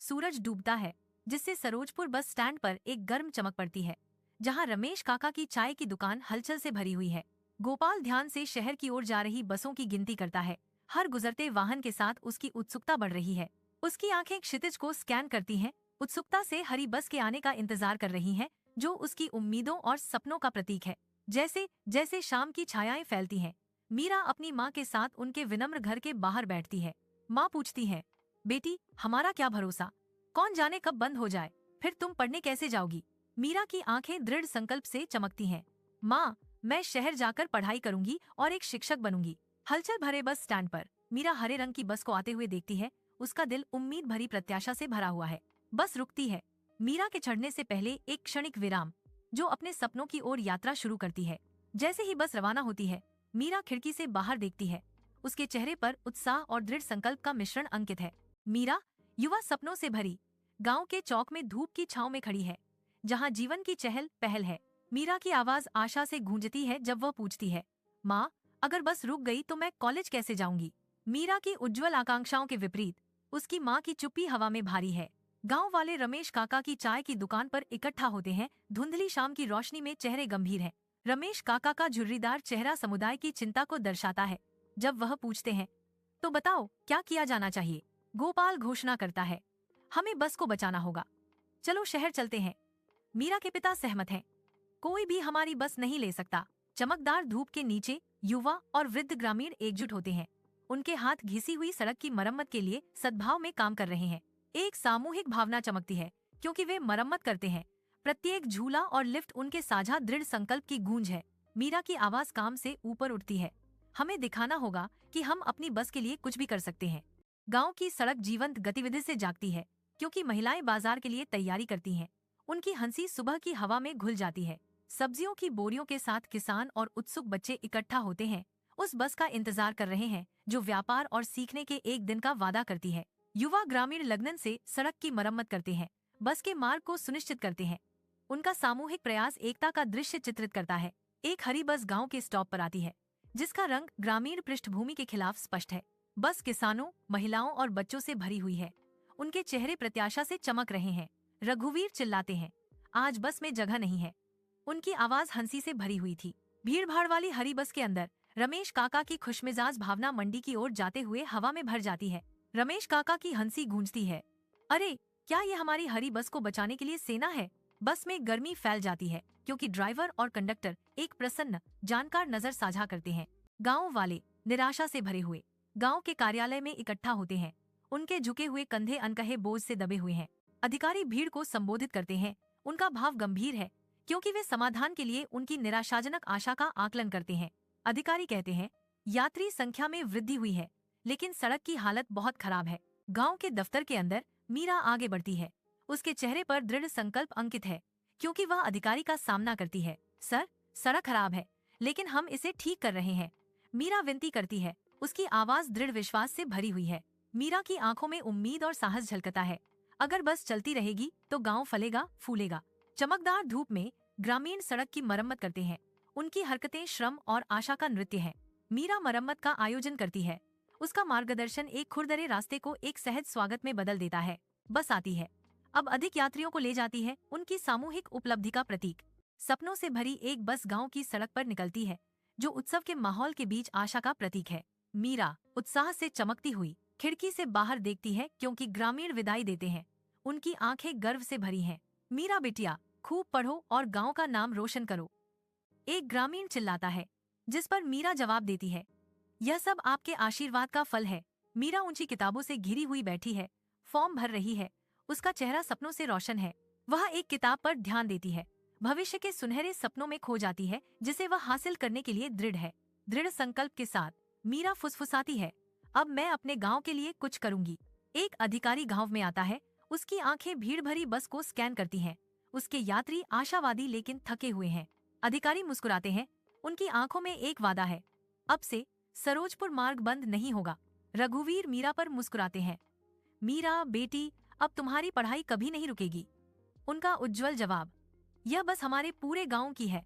सूरज डूबता है, जिससे सरोजपुर बस स्टैंड पर एक गर्म चमक पड़ती है, जहां रमेश काका की चाय की दुकान हलचल से भरी हुई है। गोपाल ध्यान से शहर की ओर जा रही बसों की गिनती करता है। हर गुजरते वाहन के साथ उसकी उत्सुकता बढ़ रही है। उसकी आंखें क्षितिज को स्कैन करती हैं, उत्सुकता से हरी बस के आने का इंतजार कर रही हैं, जो उसकी उम्मीदों और सपनों का प्रतीक है। जैसे जैसे शाम की छायाएं फैलती हैं, मीरा अपनी माँ के साथ उनके विनम्र घर के बाहर बैठती है। माँ पूछती है, बेटी हमारा क्या भरोसा, कौन जाने कब बंद हो जाए, फिर तुम पढ़ने कैसे जाओगी। मीरा की आंखें दृढ़ संकल्प से चमकती हैं। माँ, मैं शहर जाकर पढ़ाई करूंगी और एक शिक्षक बनूंगी। हलचल भरे बस स्टैंड पर मीरा हरे रंग की बस को आते हुए देखती है। उसका दिल उम्मीद भरी प्रत्याशा से भरा हुआ है। बस रुकती है। मीरा के चढ़ने से पहले एक क्षणिक विराम, जो अपने सपनों की ओर यात्रा शुरू करती है। जैसे ही बस रवाना होती है, मीरा खिड़की से बाहर देखती है। उसके चेहरे पर उत्साह और दृढ़ संकल्प का मिश्रण अंकित है। मीरा युवा सपनों से भरी गांव के चौक में धूप की छांव में खड़ी है, जहां जीवन की चहल पहल है। मीरा की आवाज आशा से गूंजती है जब वह पूछती है, माँ, अगर बस रुक गई तो मैं कॉलेज कैसे जाऊंगी। मीरा की उज्जवल आकांक्षाओं के विपरीत उसकी माँ की चुप्पी हवा में भारी है। गांव वाले रमेश काका की चाय की दुकान पर इकट्ठा होते हैं। धुंधली शाम की रोशनी में चेहरे गंभीर हैं। रमेश काका का झुर्रीदार चेहरा समुदाय की चिंता को दर्शाता है। जब वह पूछते हैं, तो बताओ क्या किया जाना चाहिए, गोपाल घोषणा करता है, हमें बस को बचाना होगा, चलो शहर चलते हैं। मीरा के पिता सहमत हैं। कोई भी हमारी बस नहीं ले सकता। चमकदार धूप के नीचे युवा और वृद्ध ग्रामीण एकजुट होते हैं। उनके हाथ घिसी हुई सड़क की मरम्मत के लिए सद्भाव में काम कर रहे हैं। एक सामूहिक भावना चमकती है, क्योंकि वे मरम्मत करते हैं। प्रत्येक झूला और लिफ्ट उनके साझा दृढ़ संकल्प की गूंज है। मीरा की आवाज काम से ऊपर उठती है, हमें दिखाना होगा कि हम अपनी बस के लिए कुछ भी कर सकते हैं। गांव की सड़क जीवंत गतिविधि से जागती है, क्योंकि महिलाएं बाजार के लिए तैयारी करती हैं। उनकी हंसी सुबह की हवा में घुल जाती है। सब्जियों की बोरियों के साथ किसान और उत्सुक बच्चे इकट्ठा होते हैं, उस बस का इंतजार कर रहे हैं जो व्यापार और सीखने के एक दिन का वादा करती है। युवा ग्रामीण लगन से सड़क की मरम्मत करते हैं, बस के मार्ग को सुनिश्चित करते हैं। उनका सामूहिक प्रयास एकता का दृश्य चित्रित करता है। एक हरी बस गांव के स्टॉप पर आती है, जिसका रंग ग्रामीण पृष्ठभूमि के खिलाफ स्पष्ट है। बस किसानों, महिलाओं और बच्चों से भरी हुई है। उनके चेहरे प्रत्याशा से चमक रहे हैं। रघुवीर चिल्लाते हैं, आज बस में जगह नहीं है। उनकी आवाज हंसी से भरी हुई थी। भीड़ भाड़ वाली हरी बस के अंदर रमेश काका की खुशमिजाज भावना मंडी की ओर जाते हुए हवा में भर जाती है। रमेश काका की हंसी गूंजती है, अरे क्या ये हमारी हरी बस को बचाने के लिए सेना है। बस में गर्मी फैल जाती है, क्योंकि ड्राइवर और कंडक्टर एक प्रसन्न जानकार नजर साझा करते हैं। गाँव वाले निराशा से भरे हुए गाँव के कार्यालय में इकट्ठा होते हैं। उनके झुके हुए कंधे अनकहे बोझ से दबे हुए हैं। अधिकारी भीड़ को संबोधित करते हैं। उनका भाव गंभीर है, क्योंकि वे समाधान के लिए उनकी निराशाजनक आशा का आकलन करते हैं। अधिकारी कहते हैं, यात्री संख्या में वृद्धि हुई है, लेकिन सड़क की हालत बहुत खराब है। गांव के दफ्तर के अंदर मीरा आगे बढ़ती है। उसके चेहरे पर दृढ़ संकल्प अंकित है, क्योंकि वह अधिकारी का सामना करती है। सर, सड़क खराब है, लेकिन हम इसे ठीक कर रहे हैं, मीरा विनती करती है। उसकी आवाज दृढ़ विश्वास से भरी हुई है। मीरा की आंखों में उम्मीद और साहस झलकता है। अगर बस चलती रहेगी तो गांव फलेगा फूलेगा। चमकदार धूप में ग्रामीण सड़क की मरम्मत करते हैं। उनकी हरकतें श्रम और आशा का नृत्य है। मीरा मरम्मत का आयोजन करती है। उसका मार्गदर्शन एक खुरदरे रास्ते को एक सहज स्वागत में बदल देता है। बस आती है, अब अधिक यात्रियों को ले जाती है। उनकी सामूहिक उपलब्धि का प्रतीक। सपनों से भरी एक बस गांव की सड़क पर निकलती है, जो उत्सव के माहौल के बीच आशा का प्रतीक है। मीरा उत्साह से चमकती हुई खिड़की से बाहर देखती है, क्योंकि ग्रामीण विदाई देते हैं। उनकी आंखें गर्व से भरी हैं। मीरा बिटिया, खूब पढ़ो और गांव का नाम रोशन करो, एक ग्रामीण चिल्लाता है, जिस पर मीरा जवाब देती है, यह सब आपके आशीर्वाद का फल है। मीरा ऊंची किताबों से घिरी हुई बैठी है, फॉर्म भर रही है। उसका चेहरा सपनों से रोशन है। वह एक किताब पर ध्यान देती है, भविष्य के सुनहरे सपनों में खो जाती है, जिसे वह हासिल करने के लिए दृढ़ है। दृढ़ संकल्प के साथ मीरा फुसफुसाती है, अब मैं अपने गांव के लिए कुछ करूंगी। एक अधिकारी गांव में आता है। उसकी आंखें भीड़ भरी बस को स्कैन करती हैं। उसके यात्री आशावादी लेकिन थके हुए हैं। अधिकारी मुस्कुराते हैं। उनकी आंखों में एक वादा है, अब से सरोजपुर मार्ग बंद नहीं होगा। रघुवीर मीरा पर मुस्कुराते हैं, मीरा बेटी, अब तुम्हारी पढ़ाई कभी नहीं रुकेगी। उनका उज्जवल जवाब, यह बस हमारे पूरे गांव की है।